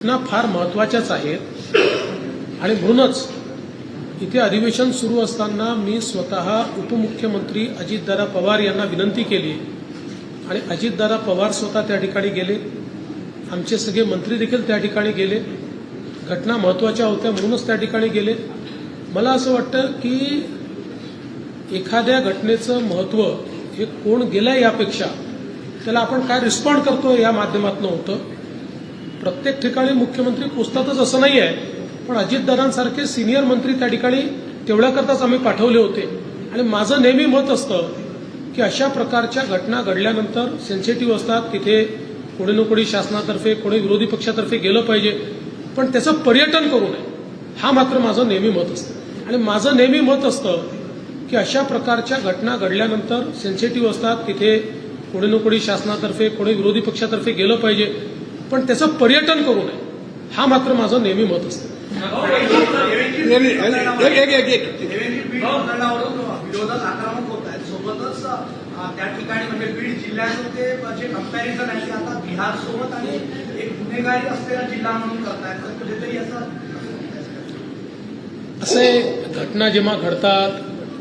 घटना फार महत्त्वाच्याच आहेत आणि म्हणूनच इथे अधिवेशन सुरू असताना मी स्वतः उपमुख्यमंत्री अजितदादा पवार यांना विनंती केली आणि अजितदादा पवार स्वतः त्या ठिकाणी गेले, आमचे सगळे मंत्री देखील त्या ठिकाणी गेले। घटना महत्त्वाच्या होत्या म्हणूनच त्या ठिकाणी गेले। मला असं वाटतं की एखाद्या घटनेचं महत्त्व हे कोण गेलंय यापेक्षा त्याला आपण काय रिस्पॉन्ड करतो या माध्यमातून होतं। प्रत्येक ठिकाणी मुख्यमंत्री पोचतातच असं नाही आहे, पण अजितदादांसारखे सिनियर मंत्री त्या ठिकाणी तेवढ्याकरताच आम्ही पाठवले होते। आणि माझं नेहमी मत असतं की अशा प्रकारच्या घटना घडल्यानंतर सेन्सिटिव्ह असतात, तिथे कोणी ना कोणी शासनातर्फे कोणी विरोधी पक्षातर्फे गेलं पाहिजे, पण त्याचं पर्यटन करू नये, हा मात्र माझं नेहमी मत असतं। आणि माझं नेहमी मत असतं की अशा प्रकारच्या घटना घडल्यानंतर सेन्सिटिव्ह असतात, तिथे कोणी ना कोणी शासनातर्फे कोणी विरोधी पक्षातर्फे गेलं पाहिजे, पण त्याचं पर्यटन करू नये, हा मात्र माझं नेहमी मत असतं। विरोधात आक्रमक होत आहेत, सोबतच त्या ठिकाणी म्हणजे बीड जिल्ह्याचं ते जे कंपॅरिझन आहे ते आता बिहार सोबत आणि एक गुन्हेगारी असलेला जिल्हा म्हणून करतायत, तर कुठेतरी असे घटना जेव्हा घडतात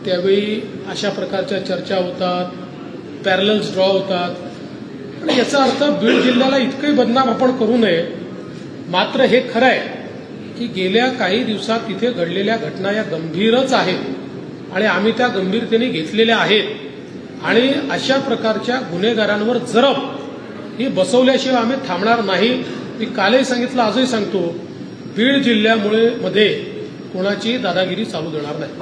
त्यावेळी अशा प्रकारच्या चर्चा होतात, पॅरलल्स ड्रॉ होतात, पण याचा अर्थ बीड जिल्ह्याला इतकंही बदनाम आपण करू नये। मात्र हे खरं आहे की गेल्या काही दिवसात तिथे घडलेल्या घटना या गंभीरच आहेत आणि आम्ही त्या गंभीरतेने घेतलेल्या आहेत आणि अशा प्रकारच्या गुन्हेगारांवर जरब ही बसवल्याशिवाय आम्ही थांबणार नाही। मी कालही सांगितलं, आजही सांगतो, बीड जिल्ह्यामुळे मध्ये कोणाची दादागिरी चालू देणार नाही।